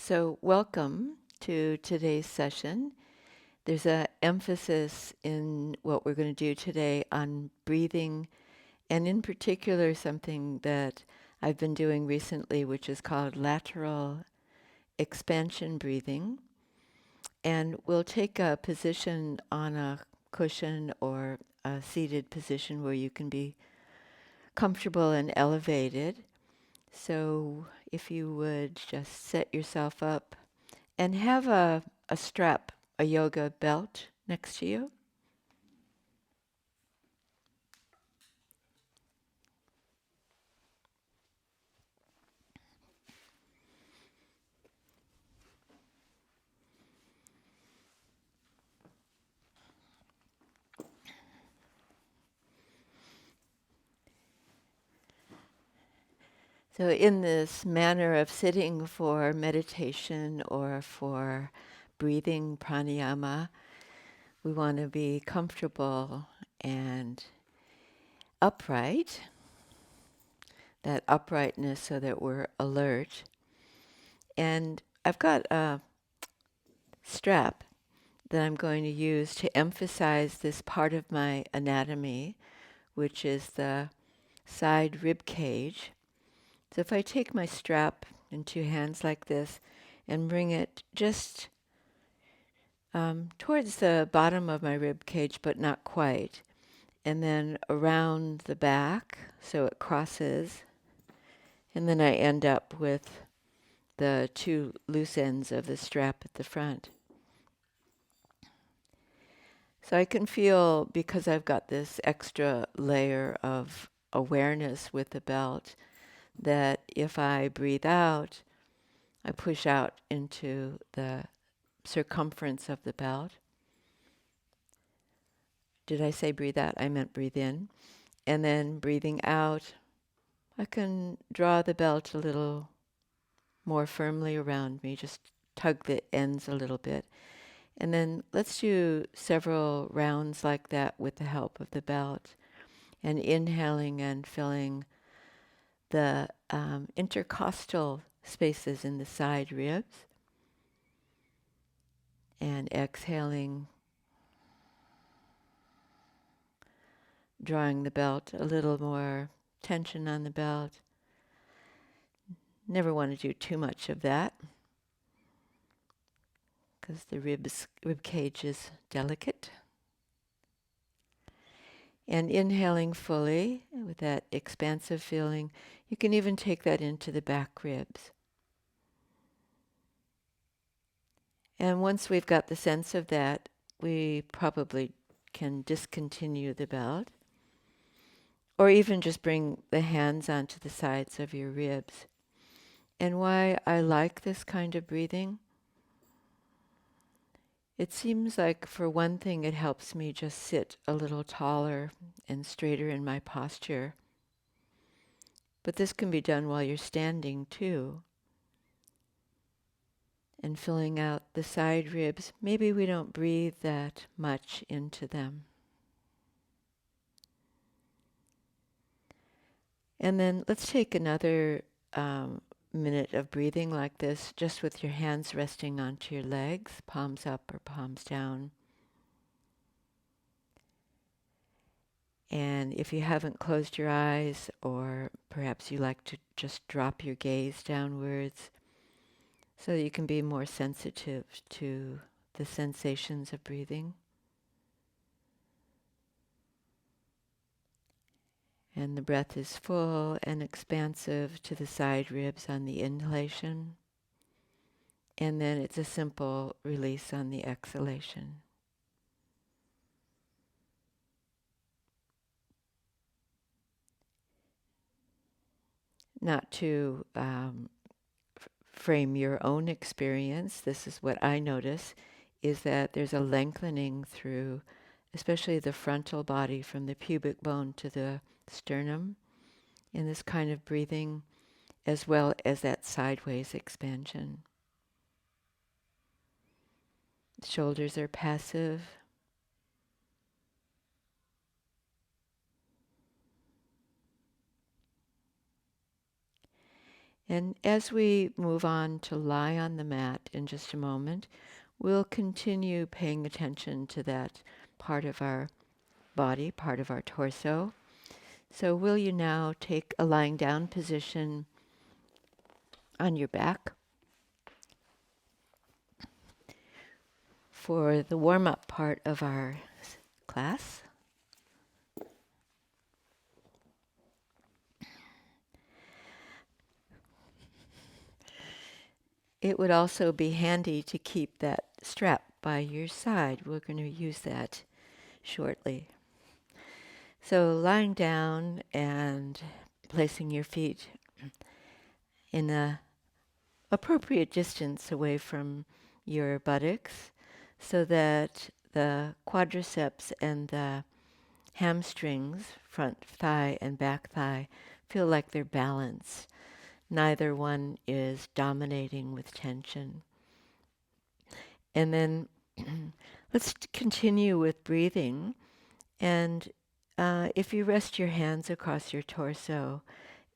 So welcome to today's session. There's an emphasis in what we're going to do today on breathing, and in particular something that I've been doing recently, which is called lateral expansion breathing. And we'll take a position on a cushion or a seated position where you can be comfortable and elevated. So if you would just set yourself up and have a strap, a yoga belt next to you. So in this manner of sitting for meditation or for breathing pranayama, we want to be comfortable and upright, that uprightness so that we're alert. And I've got a strap that I'm going to use to emphasize this part of my anatomy, which is the side rib cage. So if I take my strap in two hands like this and bring it just towards the bottom of my rib cage, but not quite, and then around the back so it crosses, and then I end up with the two loose ends of the strap at the front. So I can feel, because I've got this extra layer of awareness with the belt, that if I breathe out, I push out into the circumference of the belt. Did I say breathe out? I meant breathe in. And then breathing out, I can draw the belt a little more firmly around me, just tug the ends a little bit. And then let's do several rounds like that with the help of the belt. And inhaling and filling the intercostal spaces in the side ribs. And exhaling, drawing the belt, a little more tension on the belt. Never want to do too much of that because the rib cage is delicate. And inhaling fully with that expansive feeling, you can even take that into the back ribs. And once we've got the sense of that, we probably can discontinue the belt, or even just bring the hands onto the sides of your ribs. And why I like this kind of breathing? It seems like, for one thing, it helps me just sit a little taller and straighter in my posture. But this can be done while you're standing too. And filling out the side ribs, maybe we don't breathe that much into them. And then let's take another minute of breathing like this, just with your hands resting onto your legs, palms up or palms down. And if you haven't closed your eyes, or perhaps you like to just drop your gaze downwards, so that you can be more sensitive to the sensations of breathing. And the breath is full and expansive to the side ribs on the inhalation. And then it's a simple release on the exhalation. Not to frame your own experience, this is what I notice, is that there's a lengthening through, especially the frontal body from the pubic bone to the sternum, in this kind of breathing, as well as that sideways expansion. Shoulders are passive. And as we move on to lie on the mat in just a moment, we'll continue paying attention to that part of our body, part of our torso. So will you now take a lying down position on your back? For the warm-up part of our class, it would also be handy to keep that strap by your side. We're going to use that shortly. So lying down and placing your feet in the appropriate distance away from your buttocks so that the quadriceps and the hamstrings, front thigh and back thigh, feel like they're balanced. Neither one is dominating with tension. And then let's continue with breathing. And if you rest your hands across your torso,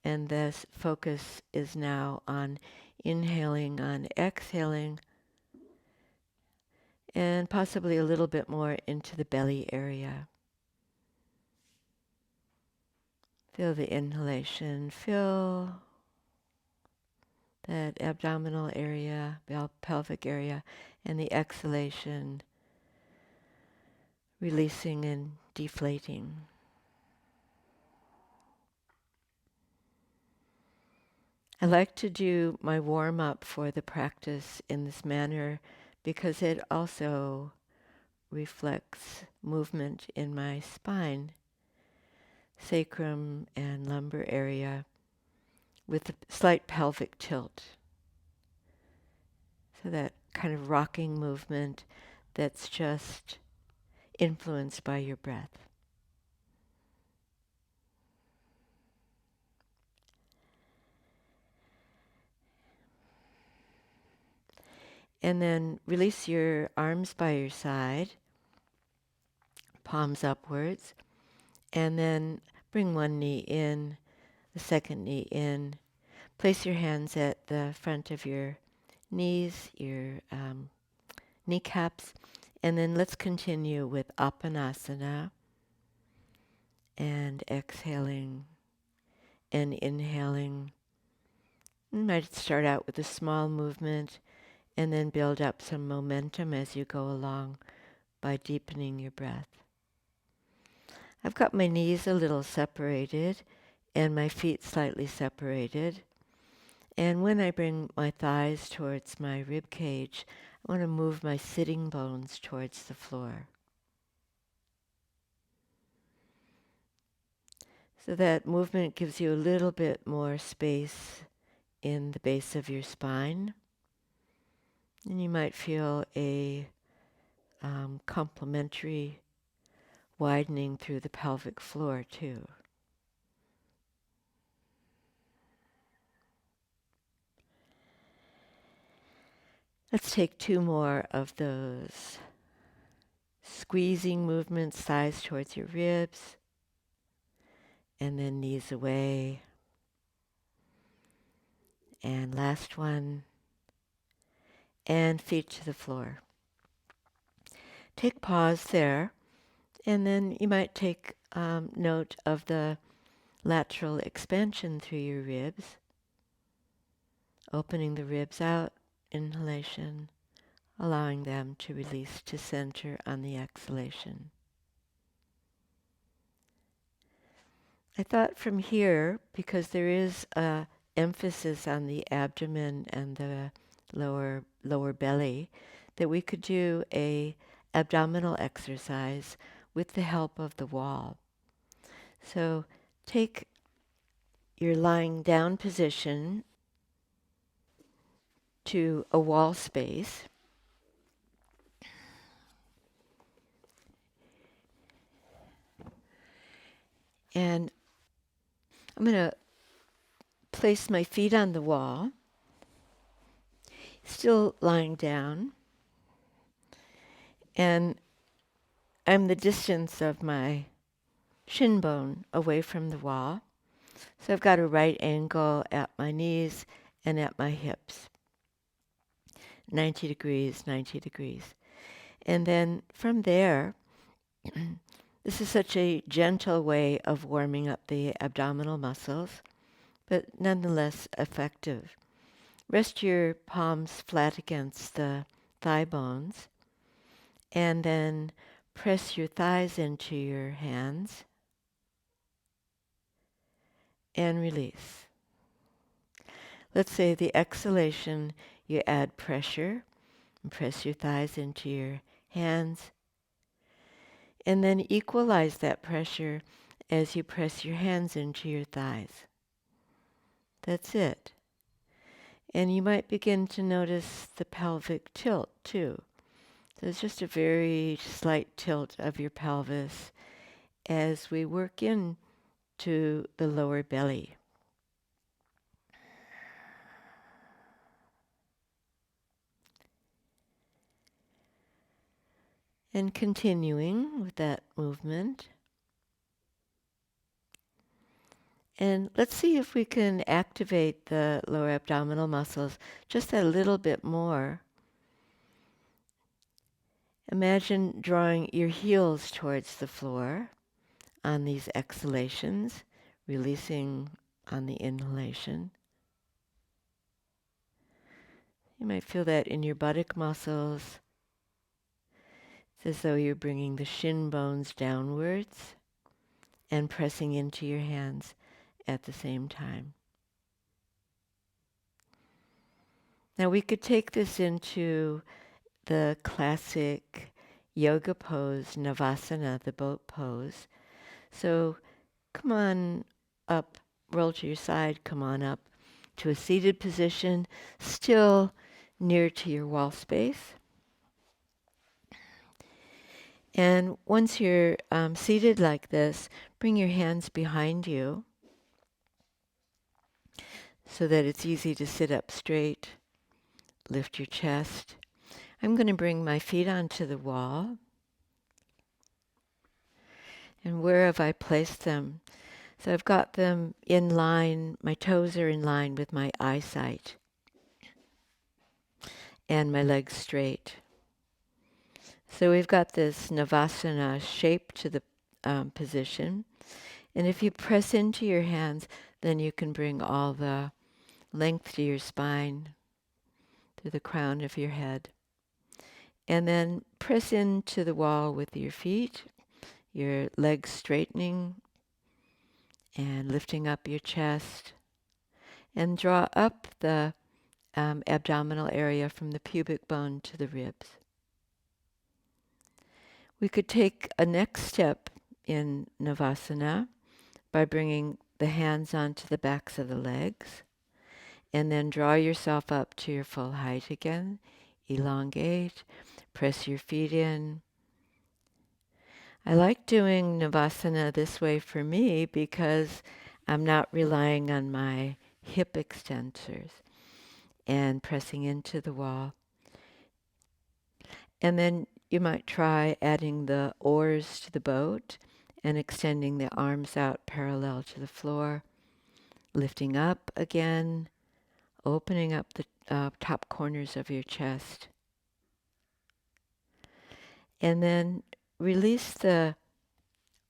and this focus is now on inhaling, on exhaling, and possibly a little bit more into the belly area. Feel the inhalation, feel that abdominal area, pelvic area, and the exhalation, releasing and deflating. I like to do my warm-up for the practice in this manner because it also reflects movement in my spine, sacrum and lumbar area, with a slight pelvic tilt. So that kind of rocking movement that's just influenced by your breath. And then release your arms by your side, palms upwards, and then bring one knee in, the second knee in. Place your hands at the front of your knees, your kneecaps, and then let's continue with apanasana and exhaling and inhaling. You might start out with a small movement and then build up some momentum as you go along by deepening your breath. I've got my knees a little separated and my feet slightly separated. And when I bring my thighs towards my rib cage, I want to move my sitting bones towards the floor. So that movement gives you a little bit more space in the base of your spine. And you might feel a complementary widening through the pelvic floor too. Let's take two more of those squeezing movements, thighs towards your ribs, and then knees away. And last one, and feet to the floor. Take pause there, and then you might take note of the lateral expansion through your ribs, opening the ribs out, inhalation, allowing them to release to center on the exhalation. I thought from here, because there is a emphasis on the abdomen and the lower belly, that we could do a abdominal exercise with the help of the wall. So take your lying down position to a wall space. And I'm going to place my feet on the wall, still lying down. And I'm the distance of my shin bone away from the wall. So I've got a right angle at my knees and at my hips. 90 degrees, 90 degrees. And then from there, this is such a gentle way of warming up the abdominal muscles, but nonetheless effective. Rest your palms flat against the thigh bones, and then press your thighs into your hands and release. Let's say the exhalation, you add pressure and press your thighs into your hands, and then equalize that pressure as you press your hands into your thighs. That's it. And you might begin to notice the pelvic tilt too. There's just a very slight tilt of your pelvis as we work in to the lower belly. And continuing with that movement. And let's see if we can activate the lower abdominal muscles just a little bit more. Imagine drawing your heels towards the floor on these exhalations, releasing on the inhalation. You might feel that in your buttock muscles. It's as though you're bringing the shin bones downwards and pressing into your hands at the same time. Now we could take this into the classic yoga pose, Navasana, the boat pose. So come on up, roll to your side, come on up to a seated position, still near to your wall space. And once you're seated like this, bring your hands behind you so that it's easy to sit up straight. Lift your chest. I'm going to bring my feet onto the wall. And where have I placed them? So I've got them in line, my toes are in line with my eyesight, and my legs straight. So we've got this Navasana shape to the position. And if you press into your hands, then you can bring all the length to your spine, to the crown of your head. And then press into the wall with your feet, your legs straightening and lifting up your chest. And draw up the abdominal area from the pubic bone to the ribs. We could take a next step in Navasana by bringing the hands onto the backs of the legs, and then draw yourself up to your full height again. Elongate, press your feet in. I like doing Navasana this way for me because I'm not relying on my hip extensors and pressing into the wall. And then you might try adding the oars to the boat and extending the arms out parallel to the floor, lifting up again, opening up the top corners of your chest. And then release the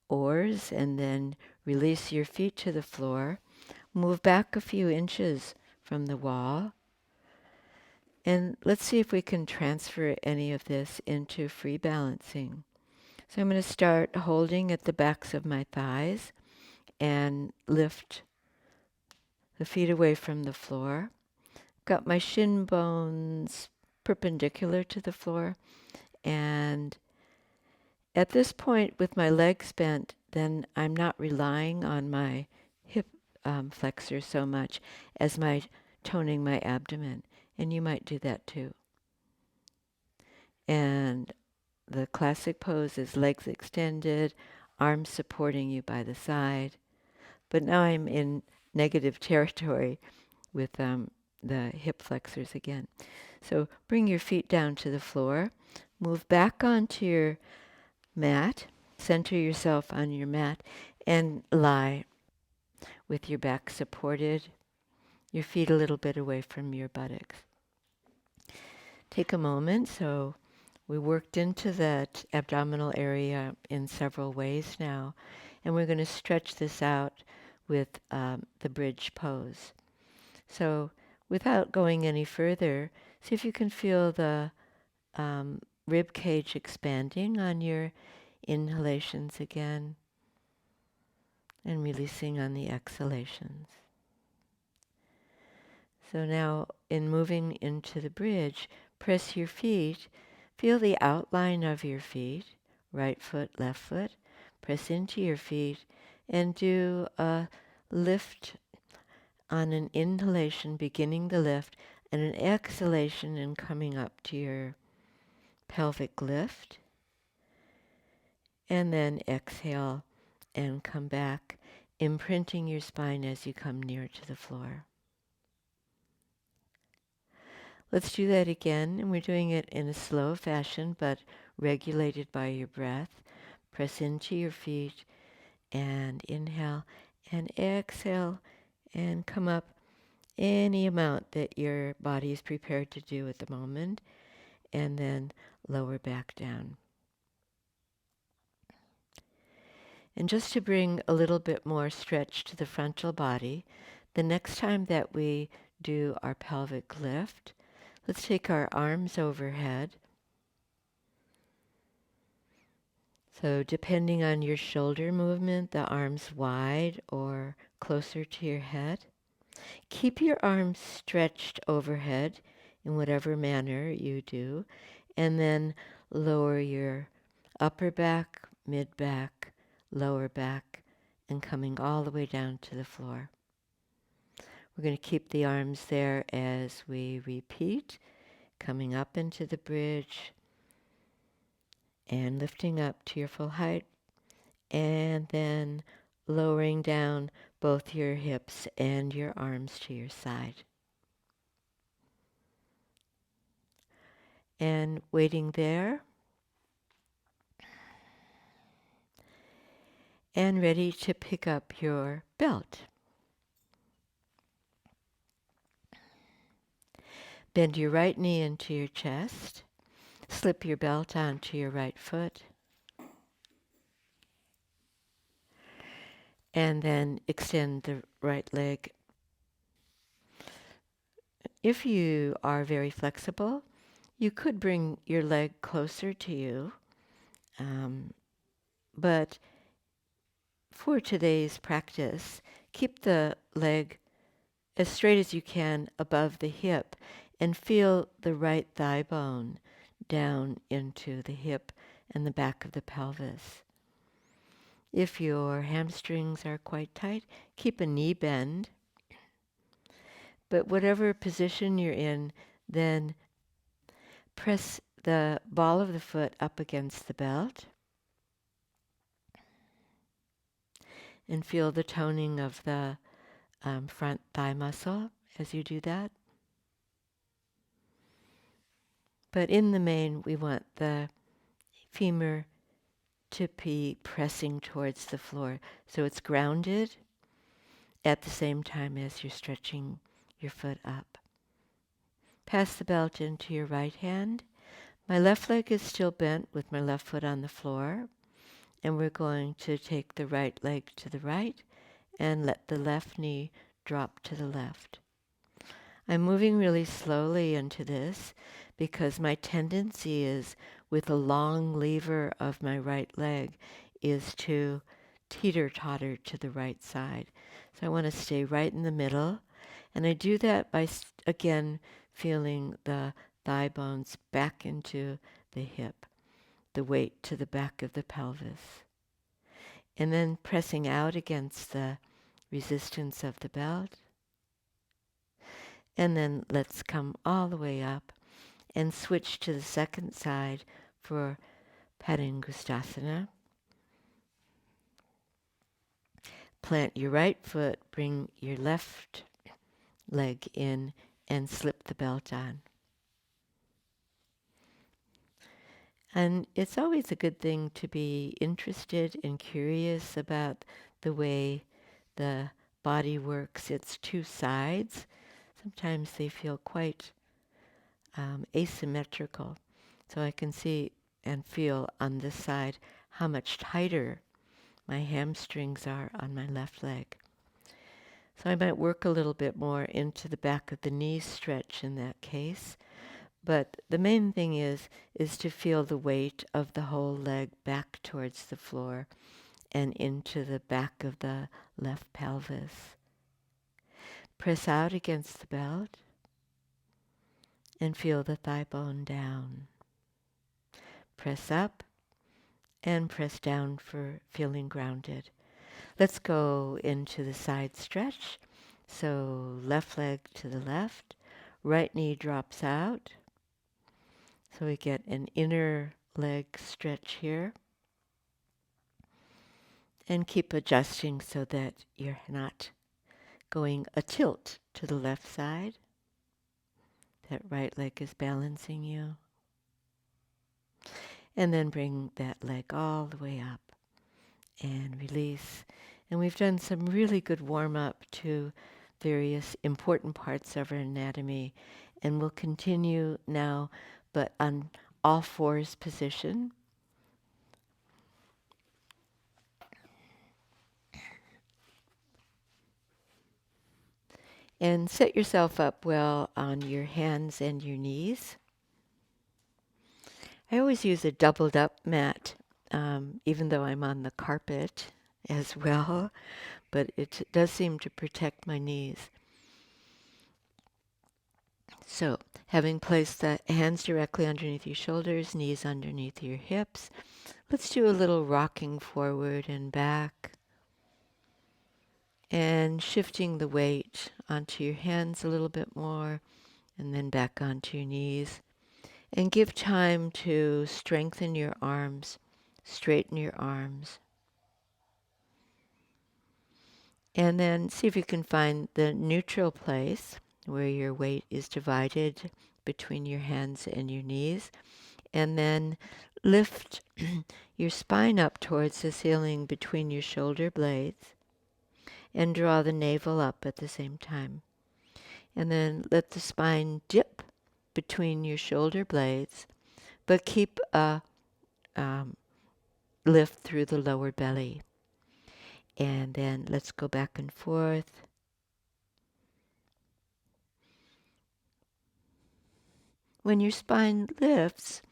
oars and then release your feet to the floor. Move back a few inches from the wall. And let's see if we can transfer any of this into free balancing. So I'm going to start holding at the backs of my thighs and lift the feet away from the floor. Got my shin bones perpendicular to the floor, and at this point with my legs bent, then I'm not relying on my hip flexor so much as my toning my abdomen, and you might do that too. And the classic pose is legs extended, arms supporting you by the side. But now I'm in negative territory with the hip flexors again. So bring your feet down to the floor. Move back onto your mat. Center yourself on your mat and lie with your back supported, your feet a little bit away from your buttocks. Take a moment. So we worked into that abdominal area in several ways now, and we're going to stretch this out with the bridge pose. So without going any further, see if you can feel the rib cage expanding on your inhalations again and releasing on the exhalations. So now in moving into the bridge, press your feet, feel the outline of your feet, right foot, left foot, press into your feet and do a lift on an inhalation, beginning the lift, and an exhalation and coming up to your pelvic lift. And then exhale and come back, imprinting your spine as you come near to the floor. Let's do that again, and we're doing it in a slow fashion, but regulated by your breath. Press into your feet and inhale and exhale and come up any amount that your body is prepared to do at the moment, and then lower back down. And just to bring a little bit more stretch to the frontal body, the next time that we do our pelvic lift, let's take our arms overhead. So depending on your shoulder movement, the arms wide or closer to your head. Keep your arms stretched overhead in whatever manner you do, and then lower your upper back, mid back, lower back, and coming all the way down to the floor. We're going to keep the arms there as we repeat, coming up into the bridge and lifting up to your full height, and then lowering down both your hips and your arms to your side. And waiting there, and ready to pick up your belt. Bend your right knee into your chest. Slip your belt onto your right foot. And then extend the right leg. If you are very flexible, you could bring your leg closer to you. But for today's practice, keep the leg as straight as you can above the hip and feel the right thigh bone down into the hip and the back of the pelvis. If your hamstrings are quite tight, keep a knee bend. But whatever position you're in, then press the ball of the foot up against the belt and feel the toning of the front thigh muscle as you do that. But in the main, we want the femur to be pressing towards the floor, so it's grounded at the same time as you're stretching your foot up. Pass the belt into your right hand. My left leg is still bent with my left foot on the floor, and we're going to take the right leg to the right and let the left knee drop to the left. I'm moving really slowly into this because my tendency is, with a long lever of my right leg, is to teeter-totter to the right side. So I want to stay right in the middle, and I do that by, again, feeling the thigh bones back into the hip, the weight to the back of the pelvis, and then pressing out against the resistance of the belt. And then let's come all the way up and switch to the second side for Padangusthasana. Plant your right foot, bring your left leg in, and slip the belt on. And it's always a good thing to be interested and curious about the way the body works its two sides, sometimes they feel quite asymmetrical. So I can see and feel on this side how much tighter my hamstrings are on my left leg. So I might work a little bit more into the back of the knee stretch in that case. But the main thing is to feel the weight of the whole leg back towards the floor and into the back of the left pelvis. Press out against the belt and feel the thigh bone down. Press up and press down for feeling grounded. Let's go into the side stretch. So left leg to the left, right knee drops out. So we get an inner leg stretch here. And keep adjusting so that you're not going a tilt to the left side. That right leg is balancing you. And then bring that leg all the way up and release. And we've done some really good warm-up to various important parts of our anatomy. And we'll continue now, but on all fours position. And set yourself up well on your hands and your knees. I always use a doubled up mat, even though I'm on the carpet as well, but it does seem to protect my knees. So, having placed the hands directly underneath your shoulders, knees underneath your hips, let's do a little rocking forward and back and shifting the weight onto your hands a little bit more and then back onto your knees. And give time to strengthen your arms, straighten your arms. And then see if you can find the neutral place where your weight is divided between your hands and your knees. And then lift your spine up towards the ceiling between your shoulder blades and draw the navel up at the same time. And then let the spine dip between your shoulder blades, but keep a lift through the lower belly. And then let's go back and forth. When your spine lifts,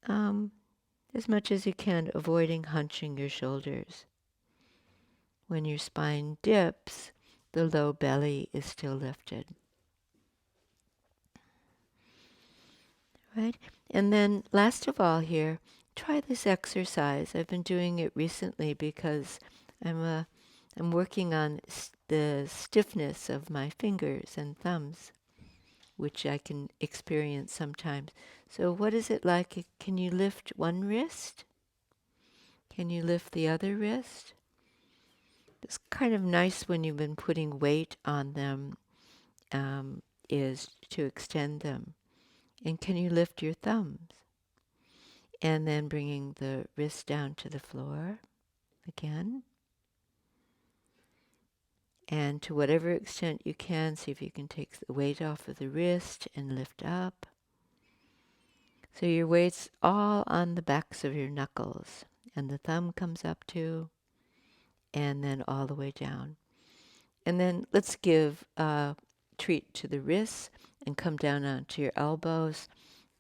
as much as you can, avoiding hunching your shoulders. When your spine dips, the low belly is still lifted. Right? And then last of all here, try this exercise. I've been doing it recently because I'm working on the stiffness of my fingers and thumbs, which I can experience sometimes. So what is it like? Can you lift one wrist? Can you lift the other wrist? It's kind of nice when you've been putting weight on them, is to extend them. And can you lift your thumbs? And then bringing the wrist down to the floor again. And to whatever extent you can, see if you can take the weight off of the wrist and lift up. So your weight's all on the backs of your knuckles. And the thumb comes up too. And then all the way down. And then let's give a treat to the wrists and come down onto your elbows.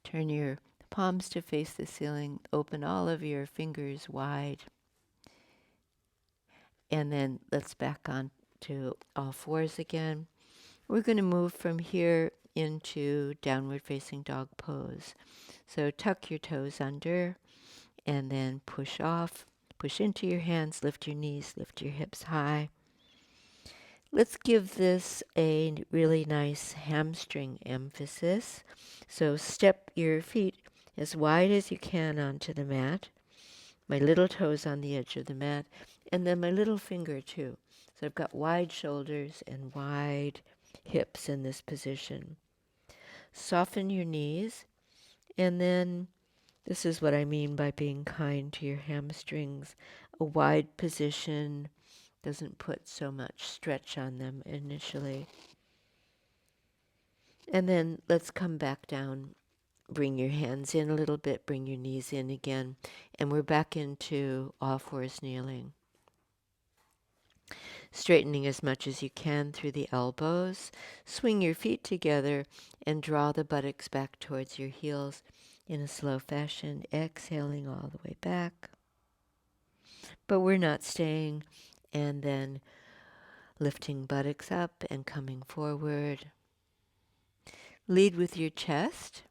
Turn your palms to face the ceiling. Open all of your fingers wide. And then let's back on to all fours again. We're going to move from here into downward facing dog pose. So tuck your toes under and then push off. Push into your hands, lift your knees, lift your hips high. Let's give this a really nice hamstring emphasis. So step your feet as wide as you can onto the mat. My little toes on the edge of the mat, and then my little finger too. So I've got wide shoulders and wide hips in this position. Soften your knees, and then this is what I mean by being kind to your hamstrings. A wide position, Doesn't put so much stretch on them initially. And then let's come back down. Bring your hands in a little bit, bring your knees in again, and we're back into all fours kneeling. Straightening as much as you can through the elbows. Swing your feet together and draw the buttocks back towards your heels in a slow fashion, exhaling all the way back. But we're not staying, and then lifting buttocks up and coming forward. Lead with your chest.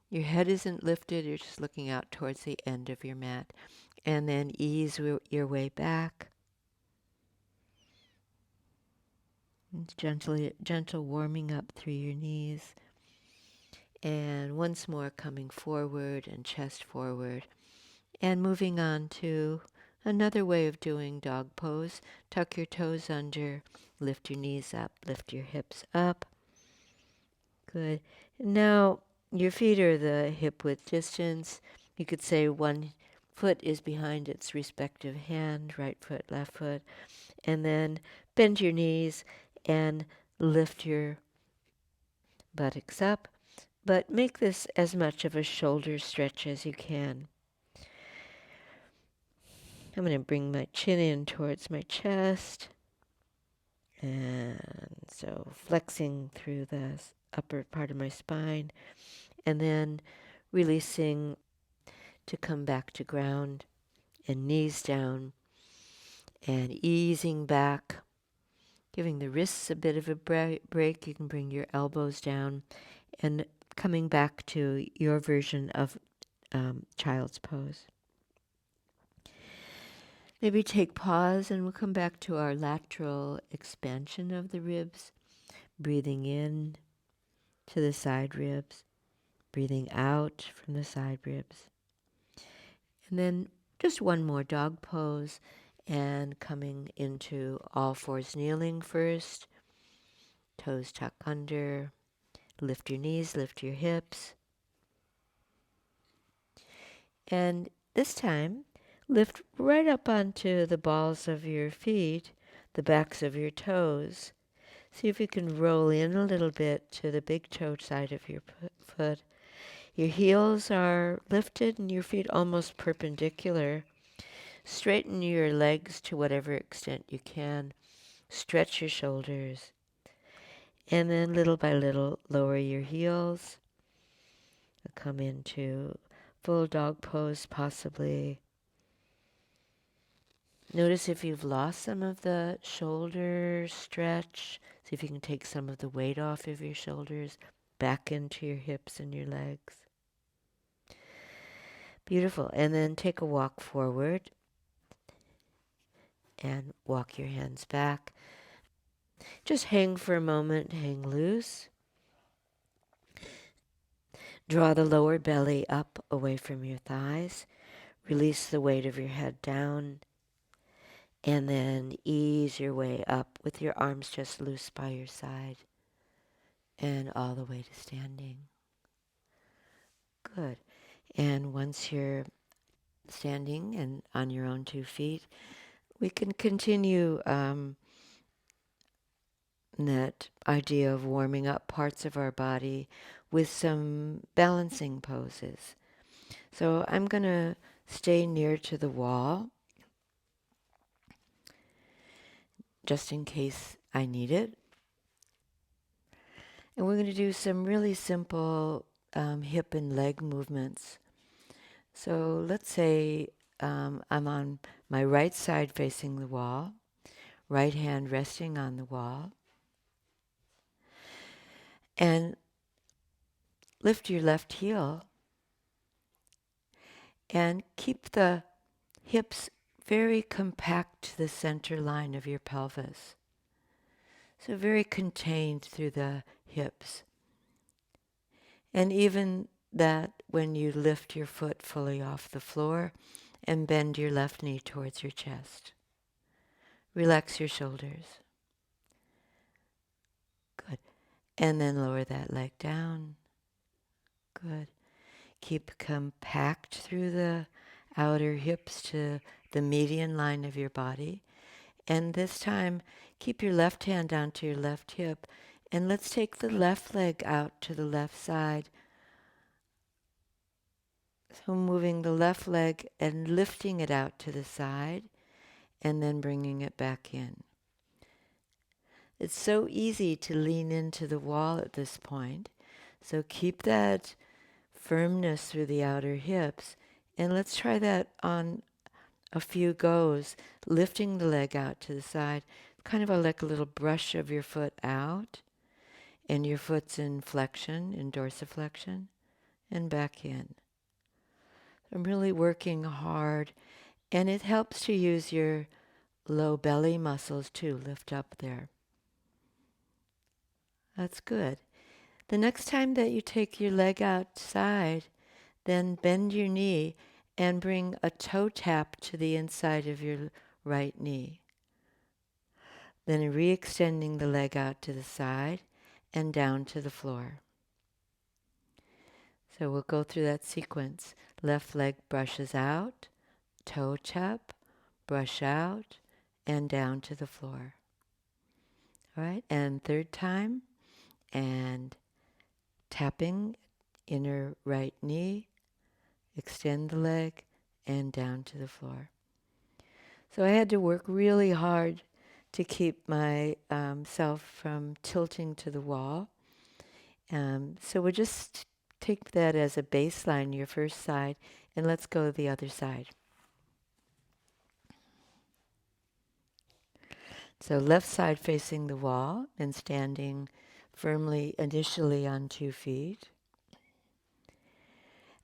Your head isn't lifted, you're just looking out towards the end of your mat. And then ease your way back. Gentle warming up through your knees. And once more coming forward and chest forward. And moving on to another way of doing dog pose. Tuck your toes under, lift your knees up, lift your hips up. Good. Now your feet are the hip width distance. You could say one foot is behind its respective hand, right foot, left foot. And then bend your knees and lift your buttocks up. But make this as much of a shoulder stretch as you can. I'm going to bring my chin in towards my chest. And so flexing through the upper part of my spine. And then releasing to come back to ground and knees down and easing back, giving the wrists a bit of a break. You can bring your elbows down and coming back to your version of child's pose. Maybe take pause and we'll come back to our lateral expansion of the ribs, breathing in to the side ribs, breathing out from the side ribs. And then just one more dog pose and coming into all fours kneeling first. Toes tuck under. Lift your knees, lift your hips. And this time, lift right up onto the balls of your feet, the backs of your toes. See if you can roll in a little bit to the big toe side of your foot. Your heels are lifted and your feet almost perpendicular. Straighten your legs to whatever extent you can. Stretch your shoulders. And then little by little, lower your heels. Come into full dog pose possibly. Notice if you've lost some of the shoulder stretch. See if you can take some of the weight off of your shoulders back into your hips and your legs. Beautiful. And then take a walk forward and walk your hands back. Just hang for a moment, hang loose. Draw the lower belly up away from your thighs. Release the weight of your head down. And then ease your way up with your arms just loose by your side. And all the way to standing. Good. And once you're standing and on your own 2 feet, we can continue that idea of warming up parts of our body with some balancing poses. So I'm going to stay near to the wall just in case I need it. And we're going to do some really simple hip and leg movements. So let's say I'm on my right side facing the wall, right hand resting on the wall, and lift your left heel and keep the hips very compact to the center line of your pelvis. So very contained through the hips. And even that when you lift your foot fully off the floor and bend your left knee towards your chest. Relax your shoulders. Good. And then lower that leg down. Good. Keep compact through the outer hips to the median line of your body. And this time, keep your left hand onto your left hip. And let's take the left leg out to the left side. So moving the left leg and lifting it out to the side and then bringing it back in. It's so easy to lean into the wall at this point. So keep that firmness through the outer hips. And let's try that on a few goes, lifting the leg out to the side, kind of like a little brush of your foot out, and your foot's in flexion, in dorsiflexion, and back in. I'm really working hard, and it helps to use your low belly muscles too, lift up there. That's good. The next time that you take your leg outside, then bend your knee and bring a toe tap to the inside of your right knee. Then re-extending the leg out to the side and down to the floor. So we'll go through that sequence. Left leg brushes out, toe tap, brush out, and down to the floor. All right, and third time, and tapping inner right knee, extend the leg, and down to the floor. So I had to work really hard to keep my self from tilting to the wall. So we'll just take that as a baseline, your first side, and let's go the other side. So left side facing the wall and standing firmly initially on 2 feet.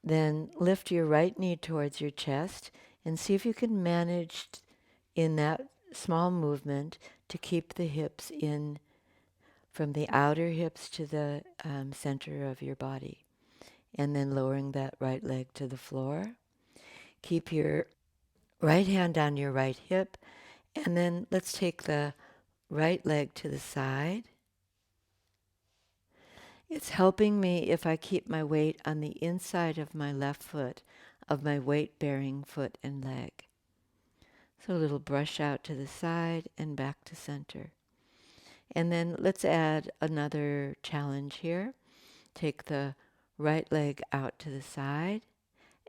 Then lift your right knee towards your chest and see if you can manage in that small movement to keep the hips in from the outer hips to the center of your body. And then lowering that right leg to the floor. Keep your right hand on your right hip. And then let's take the right leg to the side. It's helping me if I keep my weight on the inside of my left foot, of my weight-bearing foot and leg. So a little brush out to the side and back to center. And then let's add another challenge here. Take the right leg out to the side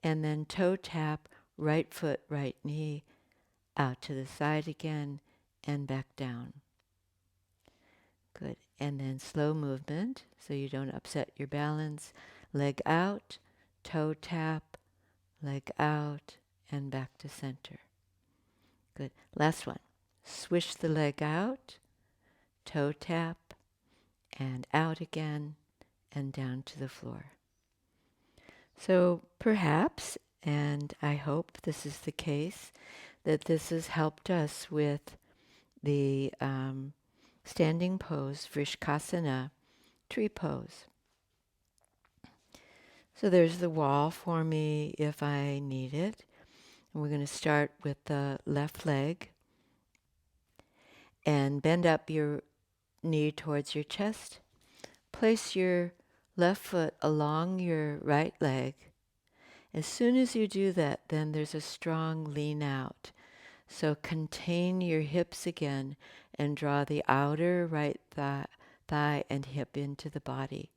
and then toe tap right foot, right knee out to the side again and back down. Good. And then slow movement so you don't upset your balance. Leg out, toe tap, leg out, and back to center. Good. Last one. Swish the leg out, toe tap, and out again, and down to the floor. So perhaps, and I hope this is the case, that this has helped us with the standing pose, Vrishkasana, tree pose. So there's the wall for me if I need it. And we're going to start with the left leg and bend up your knee towards your chest. Place your left foot along your right leg. As soon as you do that, then there's a strong lean out. So contain your hips again and draw the outer right thigh and hip into the body.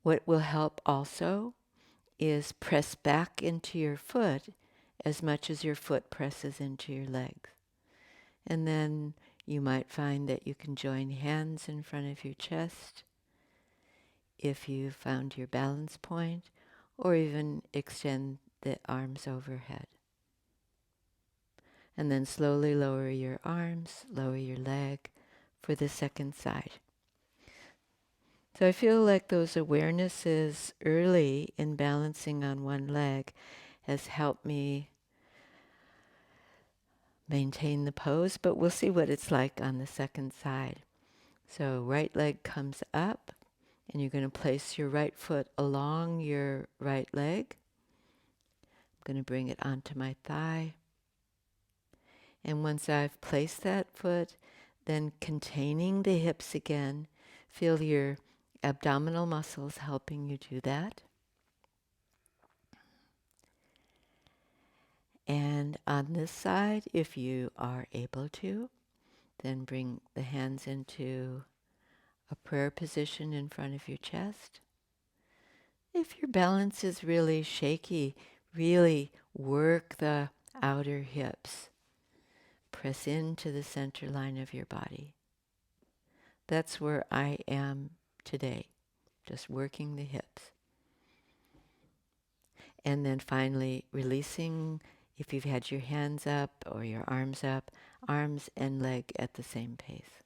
What will help also is press back into your foot as much as your foot presses into your legs. And then you might find that you can join hands in front of your chest if you found your balance point, or even extend the arms overhead. And then slowly lower your arms, lower your leg for the second side. So I feel like those awarenesses early in balancing on one leg has helped me maintain the pose, but we'll see what it's like on the second side. So right leg comes up, and you're going to place your right foot along your right leg. I'm going to bring it onto my thigh. And once I've placed that foot, then containing the hips again, feel your abdominal muscles helping you do that. And on this side, if you are able to, then bring the hands into a prayer position in front of your chest. If your balance is really shaky, really work the outer hips. Press into the center line of your body. That's where I am today, just working the hips. And then finally releasing, if you've had your hands up or your arms up, arms and leg at the same pace.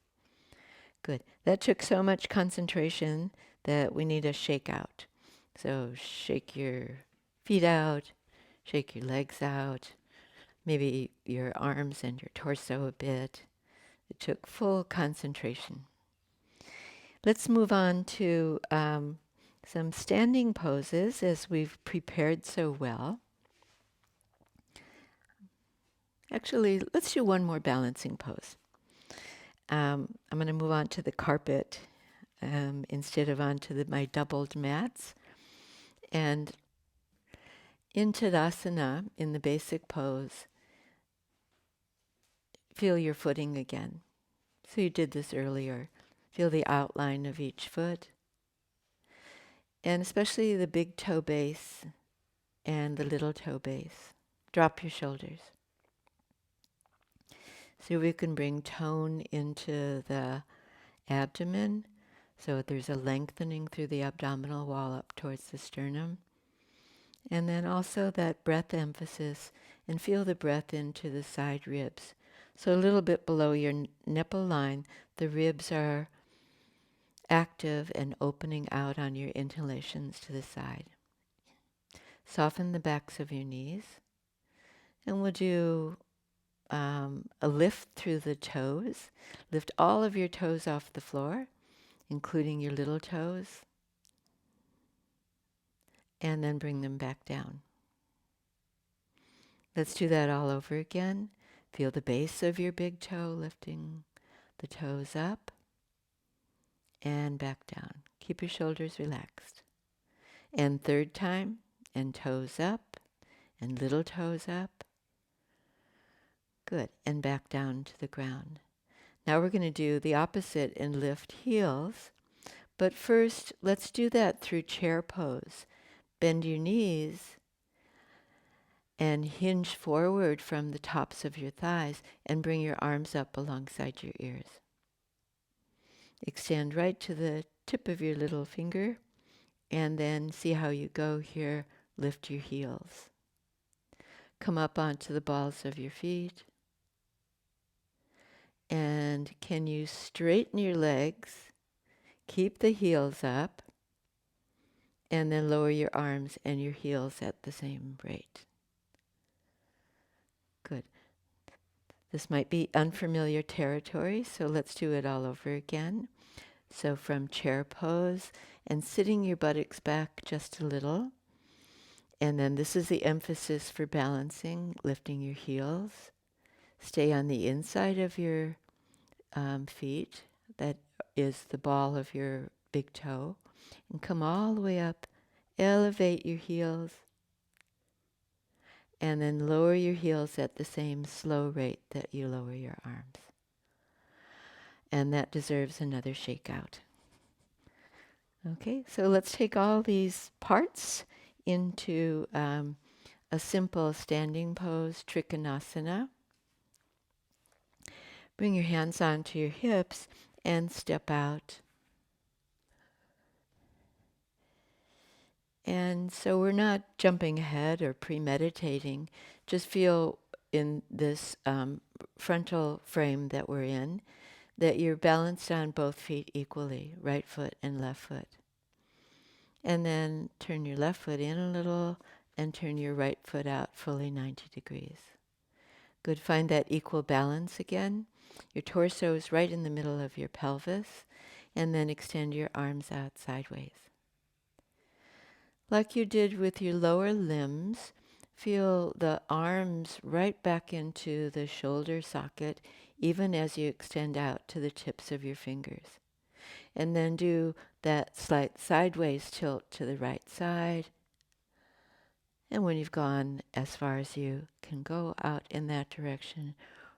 Good. That took so much concentration that we need a shake out. So shake your feet out, shake your legs out, maybe your arms and your torso a bit. It took full concentration. Let's move on to some standing poses as we've prepared so well. Actually, let's do one more balancing pose. I'm going to move on to the carpet instead of onto my doubled mats. And in Tadasana, in the basic pose, feel your footing again. So you did this earlier. Feel the outline of each foot, and especially the big toe base and the little toe base. Drop your shoulders. So we can bring tone into the abdomen. So there's a lengthening through the abdominal wall up towards the sternum. And then also that breath emphasis, and feel the breath into the side ribs. So a little bit below your nipple line, the ribs are active and opening out on your inhalations to the side. Soften the backs of your knees. And we'll do a lift through the toes. Lift all of your toes off the floor, including your little toes. And then bring them back down. Let's do that all over again. Feel the base of your big toe lifting the toes up and back down. Keep your shoulders relaxed. And third time, and toes up, and little toes up. Good. And back down to the ground. Now we're going to do the opposite and lift heels. But first, let's do that through chair pose. Bend your knees and hinge forward from the tops of your thighs and bring your arms up alongside your ears. Extend right to the tip of your little finger, and then see how you go here. Lift your heels. Come up onto the balls of your feet. And can you straighten your legs? Keep the heels up, and then lower your arms and your heels at the same rate. Good. This might be unfamiliar territory, so let's do it all over again. So from chair pose and sitting your buttocks back just a little. And then this is the emphasis for balancing, lifting your heels. Stay on the inside of your feet. That is the ball of your big toe. And come all the way up. Elevate your heels. And then lower your heels at the same slow rate that you lower your arms. And that deserves another shake out. Okay, so let's take all these parts into a simple standing pose, Trikonasana. Bring your hands onto your hips and step out. And so we're not jumping ahead or premeditating. Just feel in this frontal frame that we're in that you're balanced on both feet equally, right foot and left foot. And then turn your left foot in a little and turn your right foot out fully 90 degrees. Good. Find that equal balance again. Your torso is right in the middle of your pelvis, and then extend your arms out sideways. Like you did with your lower limbs, feel the arms right back into the shoulder socket, even as you extend out to the tips of your fingers. And then do that slight sideways tilt to the right side, And when you've gone as far as you can go out in that direction,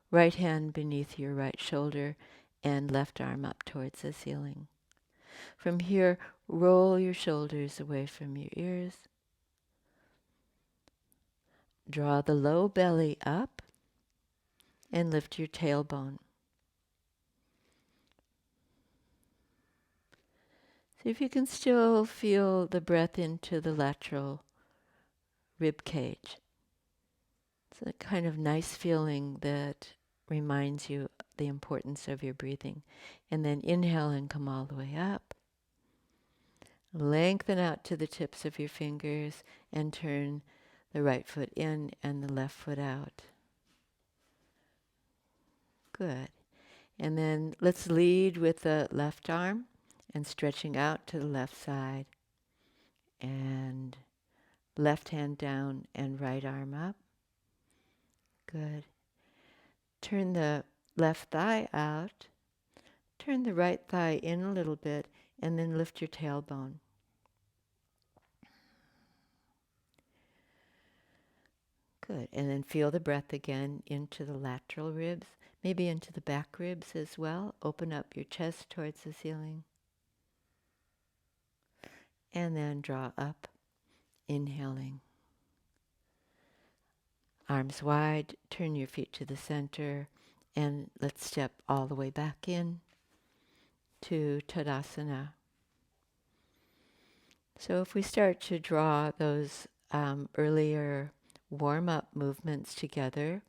right hand beneath your right shoulder and left arm up towards the ceiling. From here, roll your shoulders away from your ears. Draw the low belly up and lift your tailbone. See if you can still feel the breath into the lateral rib cage. It's a kind of nice feeling that reminds you the importance of your breathing. And then inhale and come all the way up. Lengthen out to the tips of your fingers and turn the right foot in and the left foot out. Good. And then let's lead with the left arm and stretching out to the left side. And left hand down and right arm up. Good. Turn the left thigh out. Turn the right thigh in a little bit and then lift your tailbone. Good. And then feel the breath again into the lateral ribs, maybe into the back ribs as well. Open up your chest towards the ceiling. And then draw up, inhaling. Arms wide, turn your feet to the center, and let's step all the way back in to Tadasana. So if we start to draw those earlier warm-up movements together,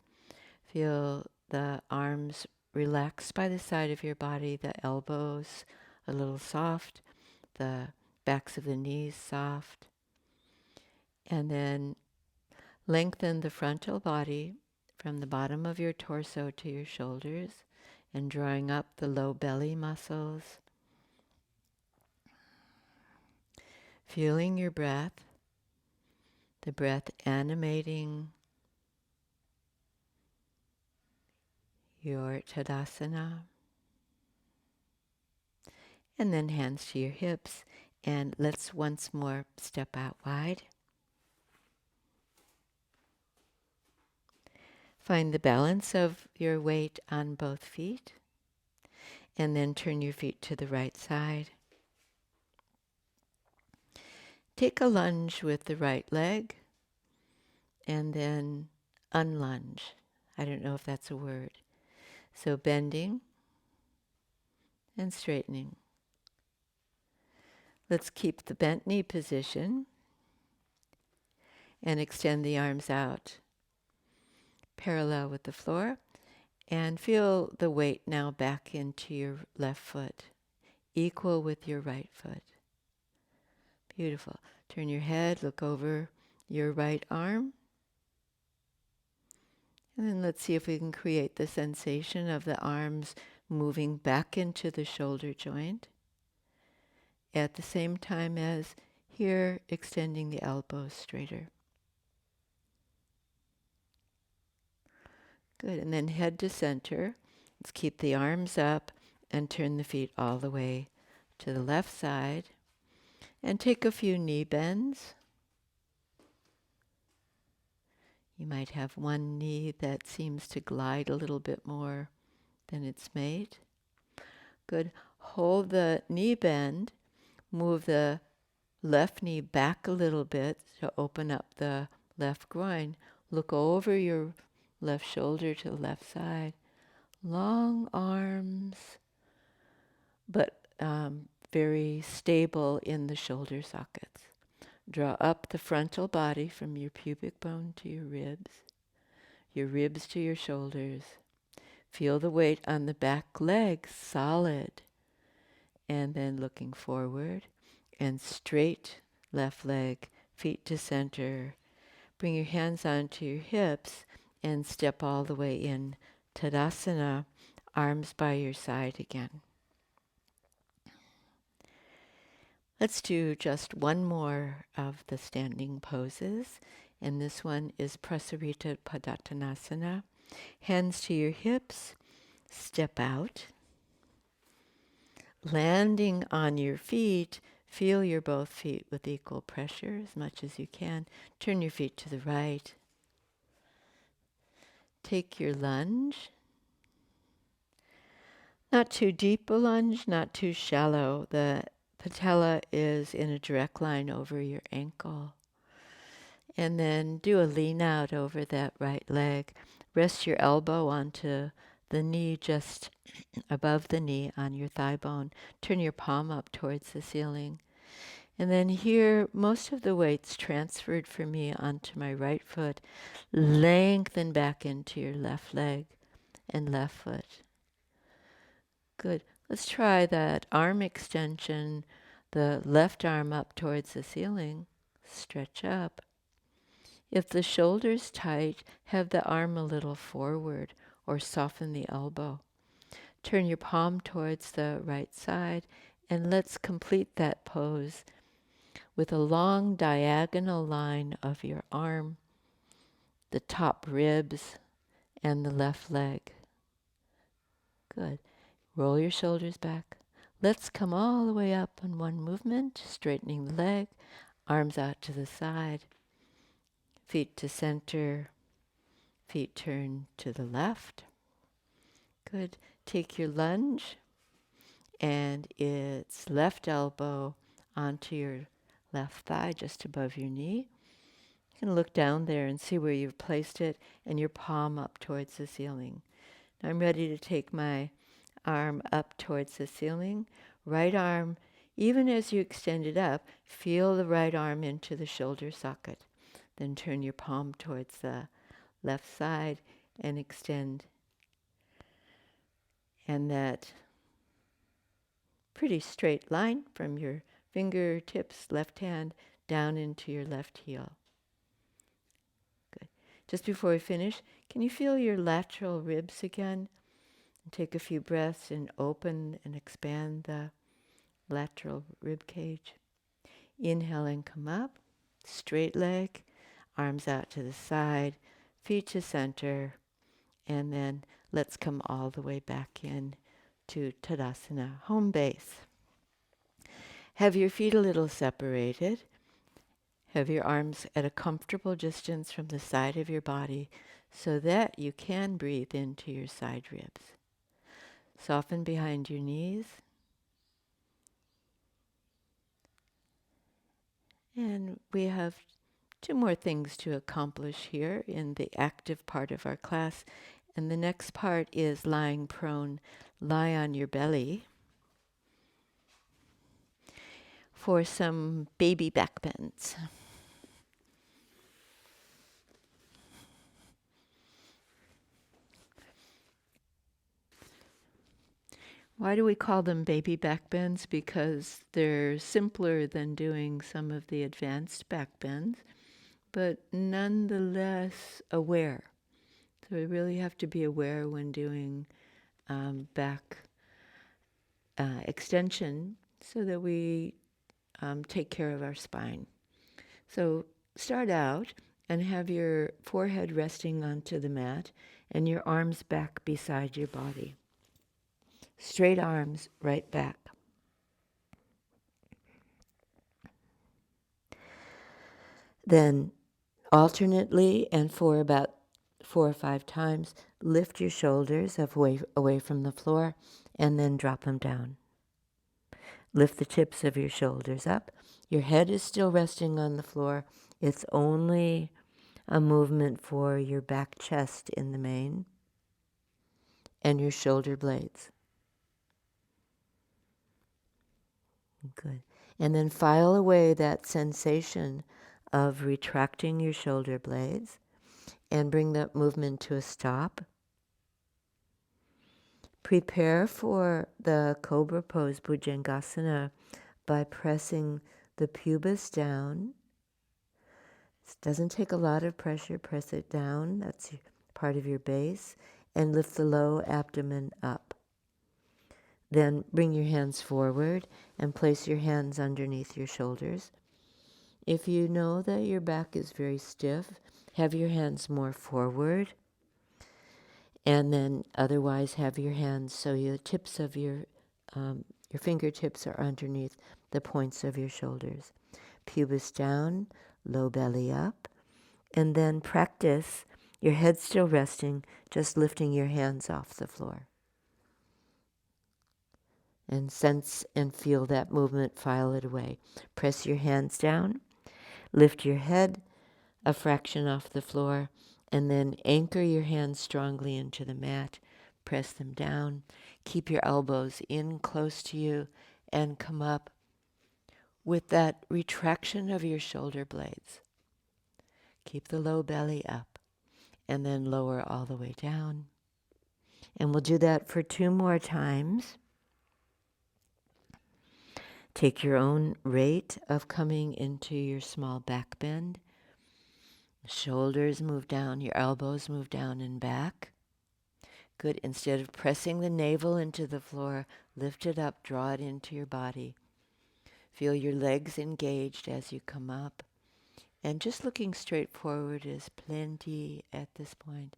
feel the arms relax by the side of your body, the elbows a little soft, the backs of the knees soft, and then lengthen the frontal body from the bottom of your torso to your shoulders and drawing up the low belly muscles. Feeling your breath, the breath animating your Tadasana. And then hands to your hips, and let's once more step out wide. Find the balance of your weight on both feet, and then turn your feet to the right side. Take a lunge with the right leg, and then unlunge. I don't know if that's a word. So bending and straightening. Let's keep the bent knee position and extend the arms out parallel with the floor, and feel the weight now back into your left foot, equal with your right foot. Beautiful. Turn your head, look over your right arm, and then let's see if we can create the sensation of the arms moving back into the shoulder joint at the same time as here extending the elbows straighter. Good, and then head to center. Let's keep the arms up and turn the feet all the way to the left side. And take a few knee bends. You might have one knee that seems to glide a little bit more than it's made. Good. Hold the knee bend. Move the left knee back a little bit to open up the left groin. Look over your left shoulder to the left side. Long arms, but very stable in the shoulder sockets. Draw up the frontal body from your pubic bone to your ribs to your shoulders. Feel the weight on the back leg, solid. And then looking forward and straight left leg, feet to center. Bring your hands onto your hips and step all the way in. Tadasana, arms by your side again. Let's do just one more of the standing poses, and this one is Prasarita Padottanasana. Hands to your hips, step out. Landing on your feet, Feel your both feet with equal pressure as much as you can. Turn your feet to the right. Take your lunge. Not too deep a lunge, not too shallow. The patella is in a direct line over your ankle. And then do a lean out over that right leg. Rest your elbow onto the knee, just above the knee on your thigh bone. Turn your palm up towards the ceiling. And then here, most of the weight's transferred for me onto my right foot. Lengthen back into your left leg and left foot. Good. Let's try that arm extension, the left arm up towards the ceiling. Stretch up. If the shoulder's tight, have the arm a little forward or soften the elbow. Turn your palm towards the right side and let's complete that pose with a long diagonal line of your arm, the top ribs, and the left leg. Good. Roll your shoulders back. Let's come all the way up in one movement, straightening the leg, arms out to the side, feet to center, feet turn to the left. Good. Take your lunge, and it's left elbow onto your left thigh, just above your knee. You can look down there and see where you've placed it, and your palm up towards the ceiling. Now I'm ready to take my arm up towards the ceiling. Right arm, even as you extend it up, feel the right arm into the shoulder socket. Then turn your palm towards the left side and extend. And that pretty straight line from your fingertips, left hand, down into your left heel. Good. Just before we finish, can you feel your lateral ribs again? And take a few breaths and open and expand the lateral rib cage. Inhale and come up. Straight leg, arms out to the side, feet to center, and then let's come all the way back in to Tadasana, home base. Have your feet a little separated. Have your arms at a comfortable distance from the side of your body so that you can breathe into your side ribs. Soften behind your knees. And we have 2 more things to accomplish here in the active part of our class. And the next part is lying prone. Lie on your belly for some baby back bends. Why do we call them baby back bends? Because they're simpler than doing some of the advanced back bends, but nonetheless aware. So we really have to be aware when doing back extension so that we take care of our spine. So start out and have your forehead resting onto the mat and your arms back beside your body. Straight arms right back. Then alternately and for about 4 or 5 times, lift your shoulders away from the floor and then drop them down. Lift the tips of your shoulders up. Your head is still resting on the floor. It's only a movement for your back chest in the main and your shoulder blades. Good. And then file away that sensation of retracting your shoulder blades and bring that movement to a stop. Prepare for the Cobra Pose Bhujangasana by pressing the pubis down. It doesn't take a lot of pressure. Press it down. That's part of your base. And lift the low abdomen up. Then bring your hands forward and place your hands underneath your shoulders. If you know that your back is very stiff, have your hands more forward. And then otherwise have your hands so the tips of your Your fingertips are underneath the points of your shoulders. Pubis down, low belly up. And then practice, your head still resting, just lifting your hands off the floor. And sense and feel that movement, file it away. Press your hands down, lift your head a fraction off the floor, and then anchor your hands strongly into the mat. Press them down. Keep your elbows in close to you and come up with that retraction of your shoulder blades. Keep the low belly up and then lower all the way down. And we'll do that for 2 more times. Take your own rate of coming into your small back bend. Shoulders move down, your elbows move down and back. Good. Instead of pressing the navel into the floor, lift it up, draw it into your body. Feel your legs engaged as you come up. And just looking straight forward is plenty at this point.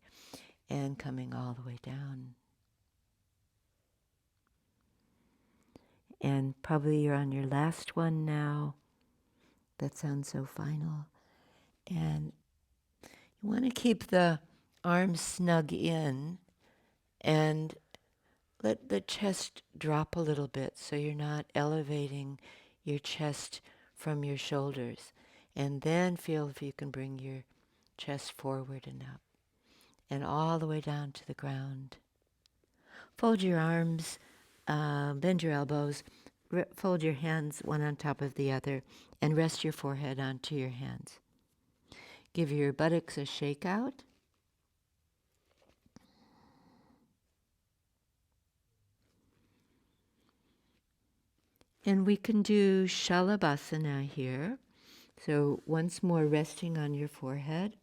And coming all the way down. And probably you're on your last one now. That sounds so final. And you want to keep the arms snug in and let the chest drop a little bit so you're not elevating your chest from your shoulders. And then feel if you can bring your chest forward and up and all the way down to the ground. Fold your arms, bend your elbows, fold your hands one on top of the other, and rest your forehead onto your hands. Give your buttocks a shake out. And we can do Shalabhasana here. So once more resting on your forehead.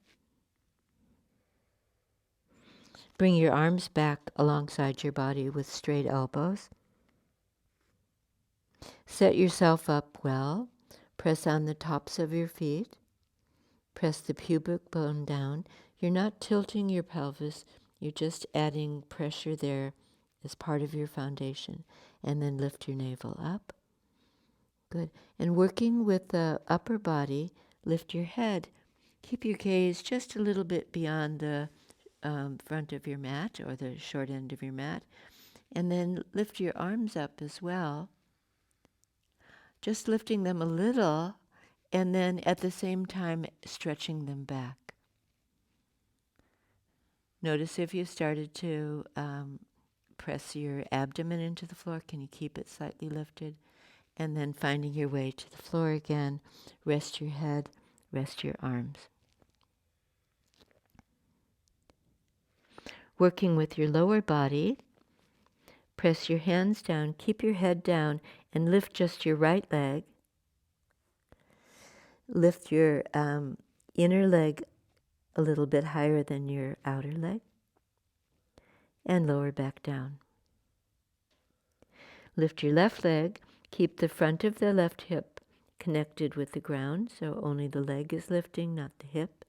Bring your arms back alongside your body with straight elbows. Set yourself up well. Press on the tops of your feet. Press the pubic bone down. You're not tilting your pelvis. You're just adding pressure there as part of your foundation. And then lift your navel up. Good. And working with the upper body, lift your head. Keep your gaze just a little bit beyond the front of your mat or the short end of your mat. And then lift your arms up as well. Just lifting them a little and then at the same time stretching them back. Notice if you started to press your abdomen into the floor, can you keep it slightly lifted? And then finding your way to the floor again. Rest your head, rest your arms. Working with your lower body, press your hands down, keep your head down, and lift just your right leg. Lift your inner leg a little bit higher than your outer leg, and lower back down. Lift your left leg, keep the front of the left hip connected with the ground, so only the leg is lifting, not the hip,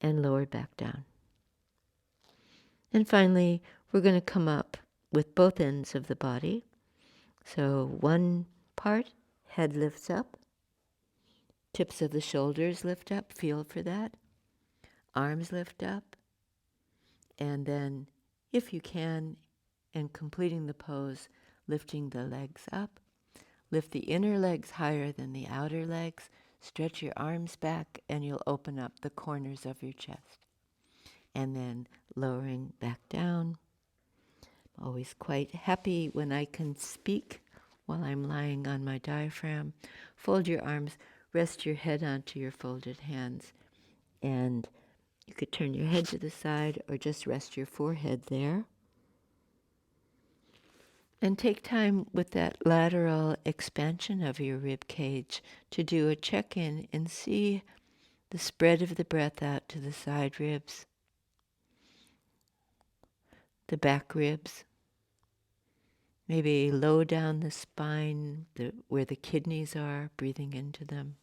and lower back down. And finally, we're going to come up with both ends of the body. So one part, head lifts up, tips of the shoulders lift up, feel for that, arms lift up, and then, if you can, and completing the pose, lifting the legs up. Lift the inner legs higher than the outer legs. Stretch your arms back and you'll open up the corners of your chest. And then lowering back down. I'm always quite happy when I can speak while I'm lying on my diaphragm. Fold your arms, rest your head onto your folded hands. And you could turn your head to the side or just rest your forehead there. And take time with that lateral expansion of your rib cage to do a check-in and see the spread of the breath out to the side ribs, the back ribs, maybe low down the spine where the kidneys are, breathing into them.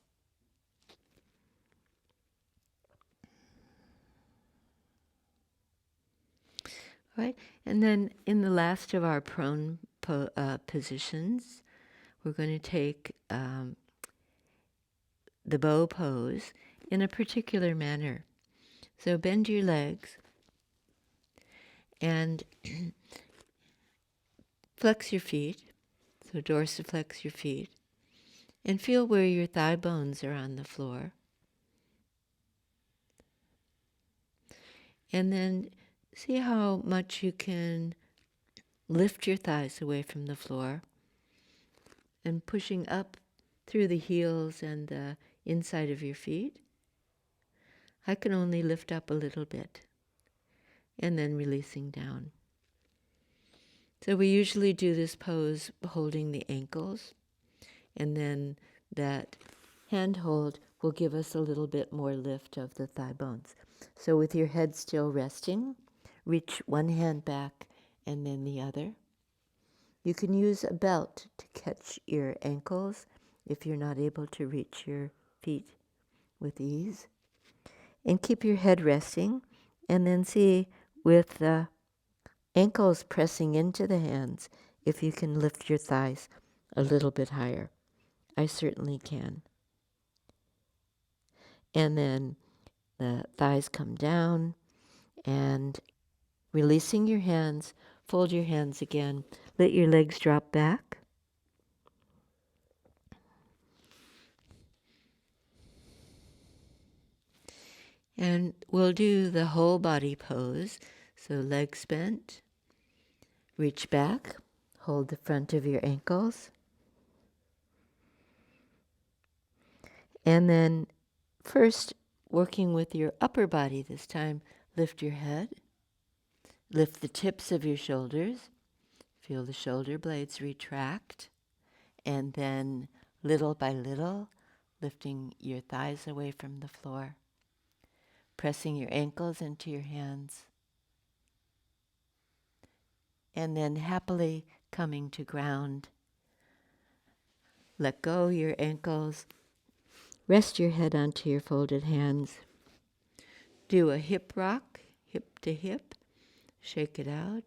Right? And then in the last of our prone positions. We're going to take the bow pose in a particular manner. So bend your legs and flex your feet. So dorsiflex your feet and feel where your thigh bones are on the floor. And then see how much you can lift your thighs away from the floor and pushing up through the heels and the inside of your feet. I can only lift up a little bit and then releasing down. So we usually do this pose holding the ankles, and then that hand hold will give us a little bit more lift of the thigh bones. So with your head still resting, reach one hand back and then the other. You can use a belt to catch your ankles if you're not able to reach your feet with ease. And keep your head resting, and then see with the ankles pressing into the hands if you can lift your thighs a little bit higher. I certainly can. And then the thighs come down, and releasing your hands, fold your hands again. Let your legs drop back. And we'll do the whole body pose. So legs bent, reach back, hold the front of your ankles. And then first, working with your upper body this time, lift your head, lift the tips of your shoulders, feel the shoulder blades retract, and then little by little, lifting your thighs away from the floor, pressing your ankles into your hands, and then happily coming to ground. Let go your ankles, rest your head onto your folded hands. Do a hip rock, hip to hip, shake it out.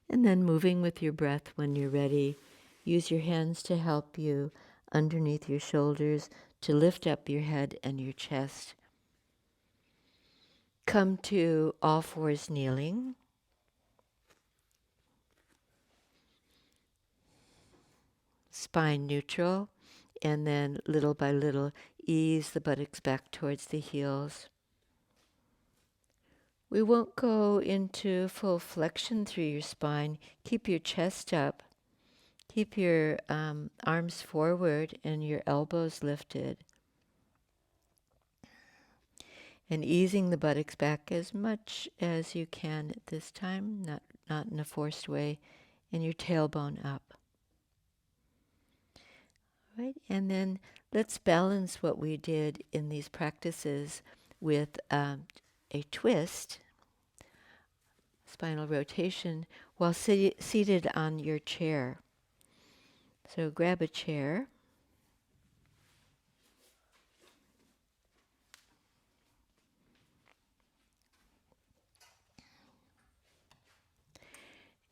And then moving with your breath when you're ready, use your hands to help you underneath your shoulders to lift up your head and your chest. Come to all fours kneeling. Spine neutral, and then little by little ease the buttocks back towards the heels. We won't go into full flexion through your spine. Keep your chest up. Keep your arms forward and your elbows lifted. And easing the buttocks back as much as you can at this time, not in a forced way, and your tailbone up. Right? And then let's balance what we did in these practices with a twist, spinal rotation, while seated on your chair. So grab a chair.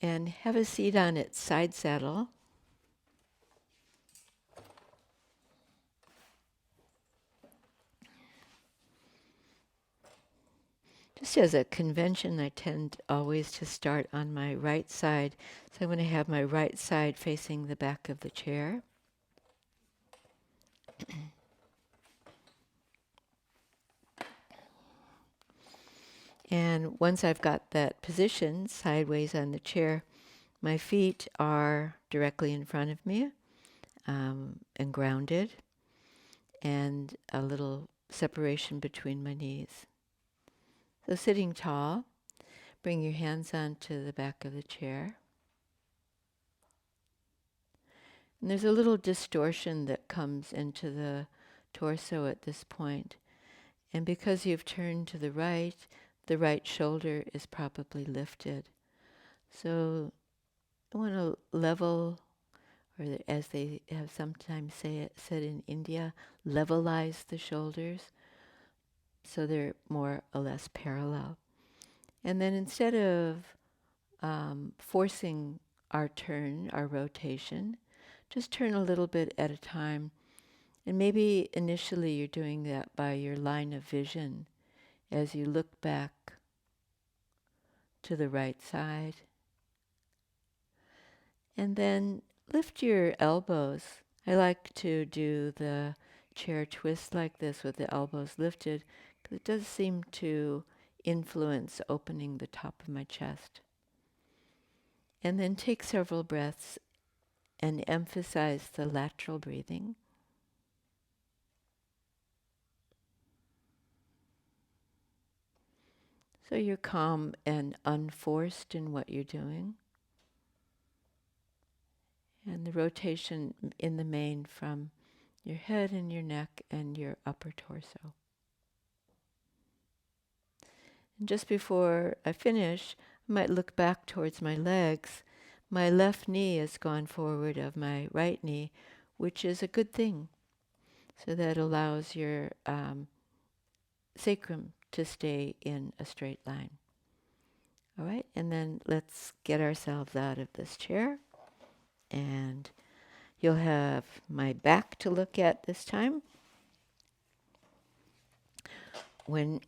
And have a seat on its side saddle. Just as a convention, I tend always to start on my right side. So I'm going to have my right side facing the back of the chair. And once I've got that position sideways on the chair, my feet are directly in front of me and grounded, and a little separation between my knees. So sitting tall, bring your hands onto the back of the chair. And there's a little distortion that comes into the torso at this point. And because you've turned to the right shoulder is probably lifted. So I want to level, or as they have sometimes said in India, levelize the shoulders. so they're more or less parallel. And then instead of forcing our turn, our rotation, just turn a little bit at a time. And maybe initially you're doing that by your line of vision as you look back to the right side. And then lift your elbows. I like to do the chair twist like this with the elbows lifted because it does seem to influence opening the top of my chest. And then take several breaths and emphasize the lateral breathing. So you're calm and unforced in what you're doing. And the rotation in the main from your head and your neck and your upper torso. And just before I finish, I might look back towards my legs. My left knee has gone forward of my right knee, which is a good thing. So that allows your sacrum to stay in a straight line. All right, and then let's get ourselves out of this chair. And you'll have my back to look at this time. When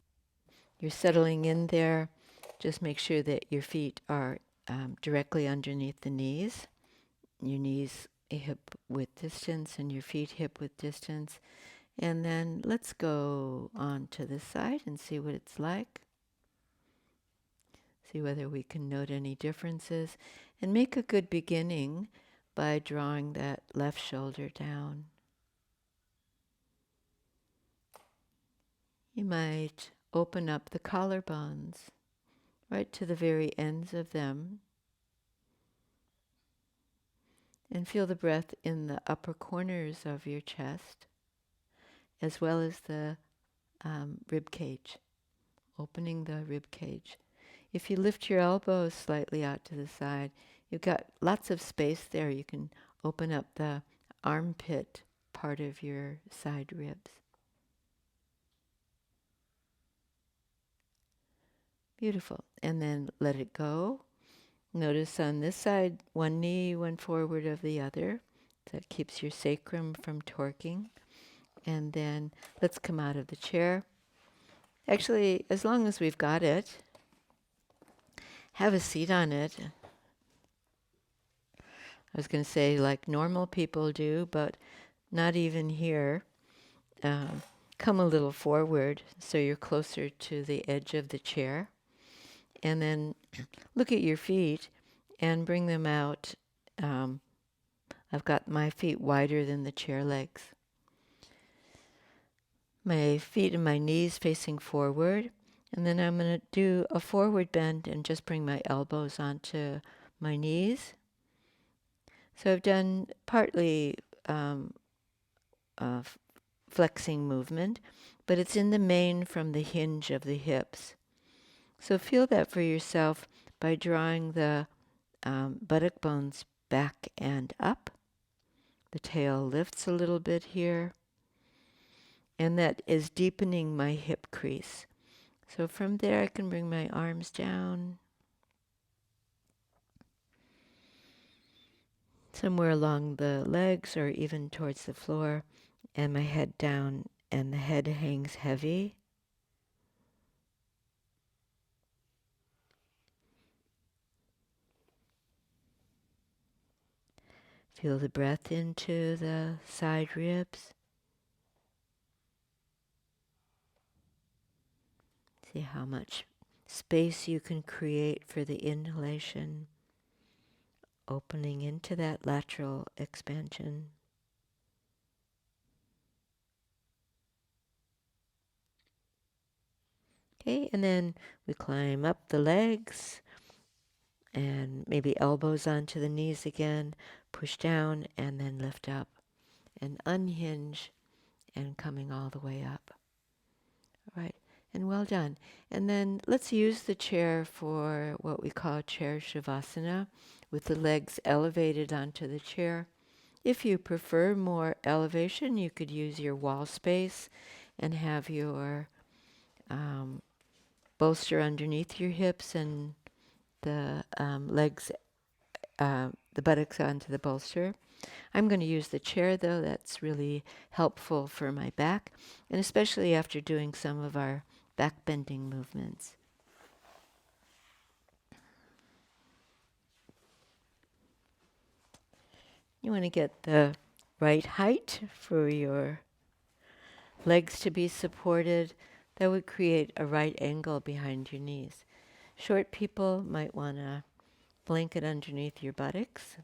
you're settling in there, just make sure that your feet are directly underneath the knees. Your knees hip width distance and your feet hip width distance. And then let's go on to this side and see what it's like. See whether we can note any differences. And make a good beginning by drawing that left shoulder down. You might open up the collarbones right to the very ends of them and feel the breath in the upper corners of your chest as well as the rib cage, opening the rib cage. If you lift your elbows slightly out to the side, you've got lots of space there. You can open up the armpit part of your side ribs. Beautiful. And then let it go. Notice on this side, one knee went forward of the other. That keeps your sacrum from torquing. And then let's come out of the chair. Actually, as long as we've got it, have a seat on it. I was going to say like normal people do, but not even here. Come a little forward so you're closer to the edge of the chair. And then look at your feet and bring them out. I've got my feet wider than the chair legs. My feet and my knees facing forward. And then I'm going to do a forward bend and just bring my elbows onto my knees. So I've done partly flexing movement, but it's in the main from the hinge of the hips. So feel that for yourself by drawing the buttock bones back and up. The tail lifts a little bit here. And that is deepening my hip crease. So from there I can bring my arms down. Somewhere along the legs or even towards the floor. And my head down and the head hangs heavy. Feel the breath into the side ribs. See how much space you can create for the inhalation, opening into that lateral expansion. Okay, and then we climb up the legs and maybe elbows onto the knees again, push down and then lift up and unhinge and coming all the way up. All right, and well done. And then let's use the chair for what we call chair shavasana, with the legs elevated onto the chair. If you prefer more elevation, you could use your wall space and have your Um, bolster underneath your hips and the legs, the buttocks onto the bolster. I'm going to use the chair though. That's really helpful for my back, and especially after doing some of our back bending movements. You want to get the right height for your legs to be supported. That would create a right angle behind your knees. Short people might want to blanket underneath your buttocks.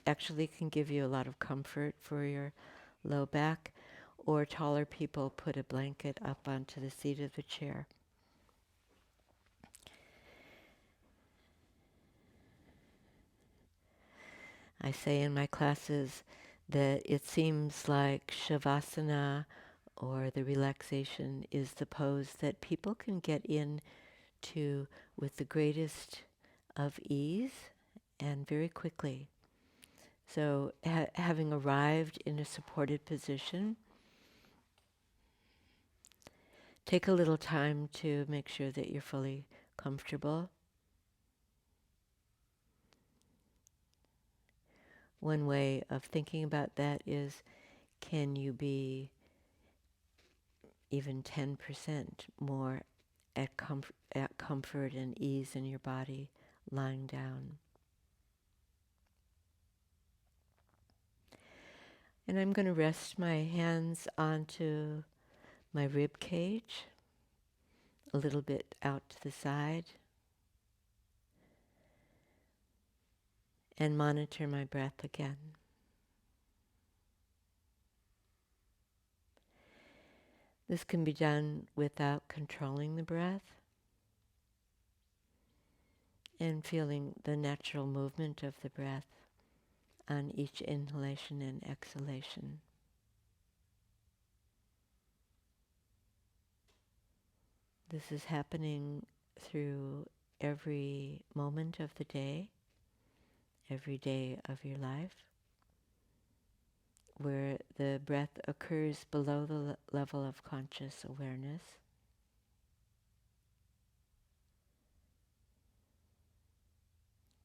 Actually can give you a lot of comfort for your low back. Or taller people put a blanket up onto the seat of the chair. I say in my classes that it seems like Shavasana or the relaxation is the pose that people can get into with the greatest of ease and very quickly. So having arrived in a supported position, take a little time to make sure that you're fully comfortable. One way of thinking about that is, can you be even 10% more at comfort and ease in your body lying down? And I'm going to rest my hands onto my rib cage, a little bit out to the side, and monitor my breath again. This can be done without controlling the breath and feeling the natural movement of the breath on each inhalation and exhalation. This is happening through every moment of the day, every day of your life, where the breath occurs below the level of conscious awareness.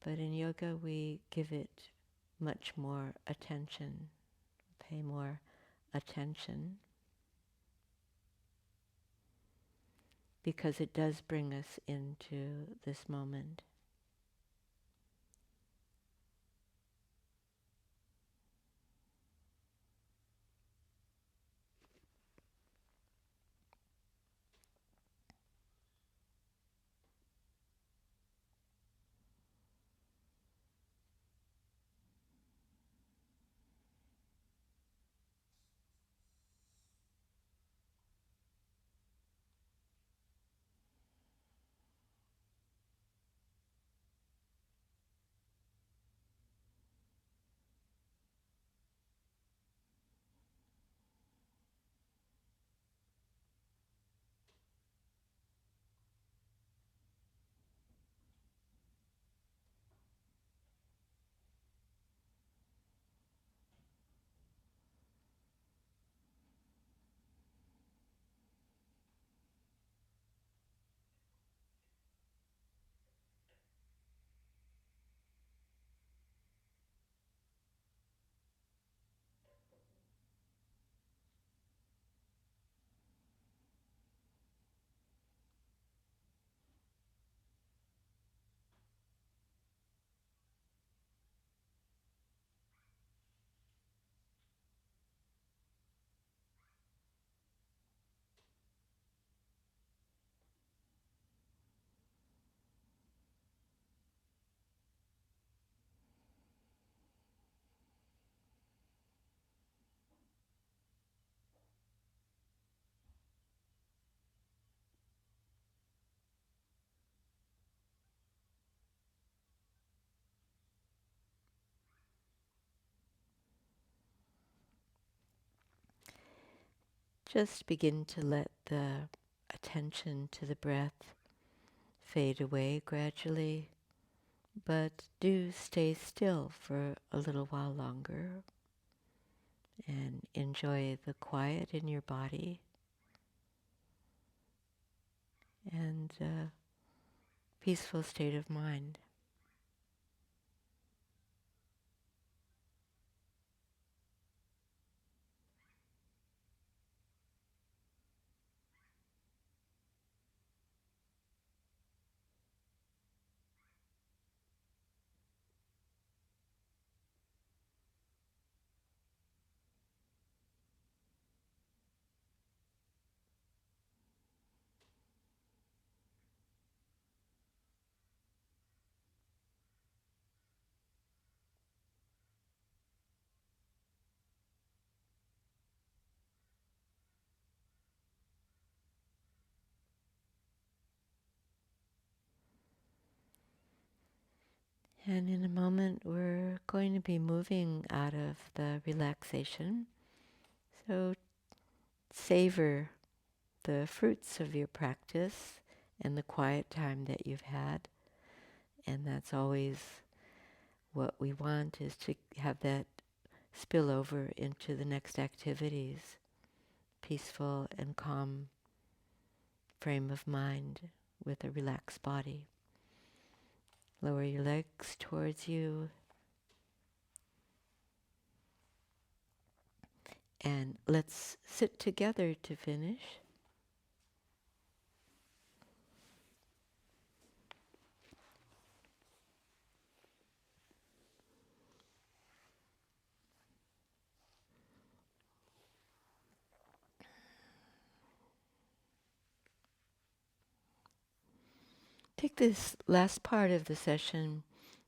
But in yoga, we give it much more attention, pay more attention, because it does bring us into this moment. Just begin to let the attention to the breath fade away gradually, but do stay still for a little while longer and enjoy the quiet in your body. and a peaceful state of mind. And in a moment, we're going to be moving out of the relaxation. So savor the fruits of your practice and the quiet time that you've had. And that's always what we want, is to have that spill over into the next activities. Peaceful and calm frame of mind with a relaxed body. Lower your legs towards you and let's sit together to finish. Take this last part of the session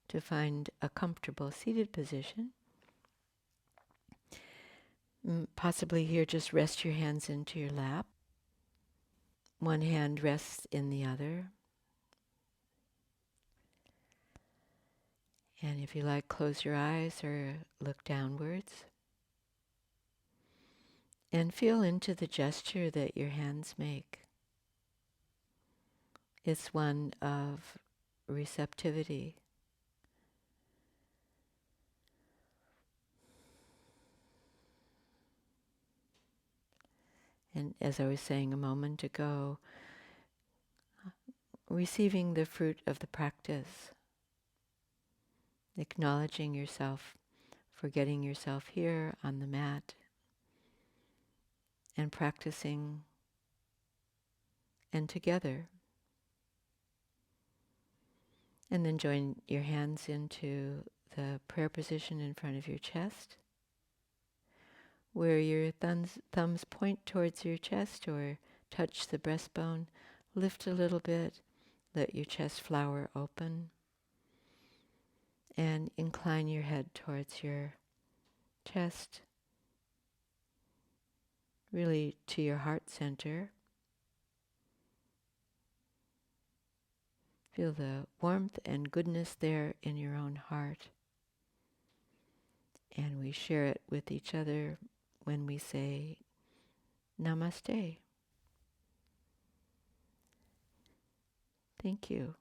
to find a comfortable seated position. Possibly here, just rest your hands into your lap. One hand rests in the other. And if you like, close your eyes or look downwards. And feel into the gesture that your hands make. It's one of receptivity. And as I was saying a moment ago, receiving the fruit of the practice, acknowledging yourself for getting yourself here on the mat and practicing and together. And then join your hands into the prayer position in front of your chest, where your thumbs point towards your chest or touch the breastbone. Lift a little bit, let your chest flower open, and incline your head towards your chest, really to your heart center. Feel the warmth and goodness there in your own heart. And we share it with each other when we say Namaste. Thank you.